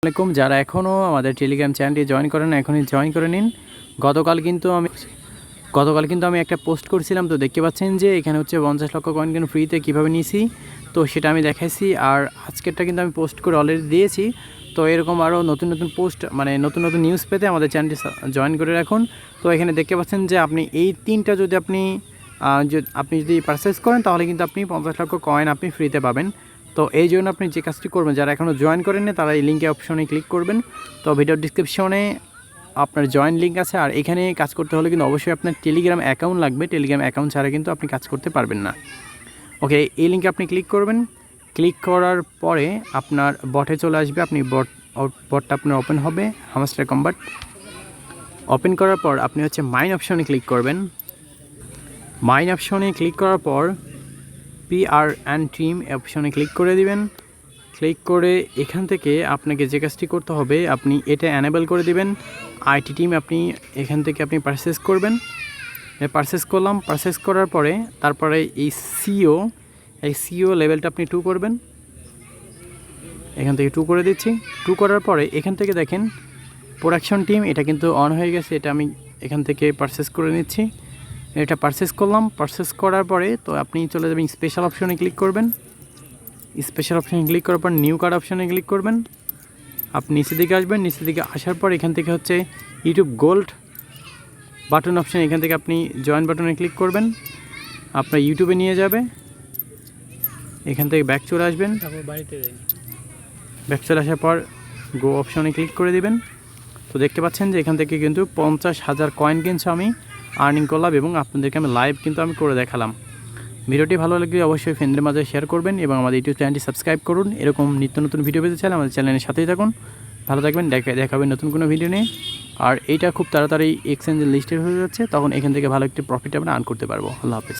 আসসালামাইকুম। যারা এখনও আমাদের টেলিগ্রাম চ্যানেলটি জয়েন করেন এখনই জয়েন করে নিন। গতকাল কিন্তু আমি একটা পোস্ট করছিলাম, তো দেখতে পাচ্ছেন যে এখানে হচ্ছে 50 লক্ষ কয়েন কিন্তু ফ্রিতে কীভাবে নিয়েছি, তো সেটা আমি দেখাইছি। আর আজকেরটা কিন্তু আমি পোস্ট করে অলরেডি দিয়েছি। তো এরকম আরও নতুন নতুন পোস্ট নতুন নতুন নিউজ পেতে আমাদের চ্যানেলটি জয়েন করে রাখুন। তো এখানে দেখতে পাচ্ছেন যে আপনি এই তিনটা যদি আপনি যদি পারচেস করেন তাহলে কিন্তু আপনি 50 লক্ষ কয়েন আপনি ফ্রিতে পাবেন। তো এই জন্য আপনি যে কাজটি করবেন, যারা এখনও জয়েন করেননি তারা এই লিঙ্কে অপশনে ক্লিক করবেন। তো ভিডিওর ডিসক্রিপশনে আপনার জয়েন লিঙ্ক আছে। আর এখানে কাজ করতে হলে কিন্তু অবশ্যই আপনার টেলিগ্রাম অ্যাকাউন্ট লাগবে। টেলিগ্রাম অ্যাকাউন্ট ছাড়া কিন্তু আপনি কাজ করতে পারবেন না। ওকে, এই লিঙ্কে আপনি ক্লিক করবেন। ক্লিক করার পরে আপনার বটে চলে আসবে। আপনি বটটা আপনার ওপেন হবে, হামস্টার কম্বাট ওপেন করার পর আপনি হচ্ছে মাইন অপশনে ক্লিক করবেন। মাইন অপশনে ক্লিক করার পর PR অ্যান্ড টিম অপশনে ক্লিক করে দিবেন। ক্লিক করে এখান থেকে আপনাকে যে কাজটি করতে হবে, আপনি এটা অ্যানেবল করে দিবেন। IT টিম আপনি এখান থেকে আপনি পারচেস করবেন। পারচেস করলাম। পারচেস করার পরে তারপরে এই সিও লেভেলটা আপনি 2 করবেন। এখান থেকে 2 করে দিচ্ছি। 2 করার পরে এখান থেকে দেখেন প্রোডাকশন টিম, এটা কিন্তু অন হয়ে গেছে। এটা আমি এখান থেকে পারচেস করে নিচ্ছি। এটা পারচেস করলাম। পারচেস করার পরে তো আপনি চলে যাবেন স্পেশাল অপশনে ক্লিক করবেন। স্পেশাল অপশনে ক্লিক করার পর নিউ কার্ড অপশনে ক্লিক করবেন। আপনি নিচের দিকে আসবেন। নিচের দিকে আসার পর এখান থেকে হচ্ছে ইউটিউব গোল্ড বাটন অপশন, এখান থেকে আপনি জয়েন বাটনে ক্লিক করবেন। আপনার ইউটিউবে নিয়ে যাবে। এখান থেকে ব্যাক চলে আসবেন। ব্যাক চলে আসার পর গো অপশনে ক্লিক করে দিবেন। তো দেখতে পাচ্ছেন যে এখান থেকে কিন্তু 50,000 কয়েন কিন্তু আমি আর্নিং করলাম এবং আপনাদেরকে আমি লাইভ কিন্তু আমি করে দেখালাম। ভিডিওটি ভালো লাগলে অবশ্যই ফ্রেন্ডদের মাঝে শেয়ার করবেন এবং আমাদের ইউটিউব চ্যানেলটি সাবস্ক্রাইব করুন। এরকম নিত্য নতুন ভিডিও পেতে চাইলে আমাদের চ্যানেলের সাথেই থাকুন। ভালো থাকবেন। দেখাবেন নতুন কোনো ভিডিও নিয়ে। আর এইটা খুব তাড়াতাড়ি এক্সচেঞ্জের লিস্টে হয়ে যাচ্ছে, তখন এখান থেকে ভালো একটি প্রফিট আমরা আর্ন করতে পারবো। আল্লাহ হাফেজ।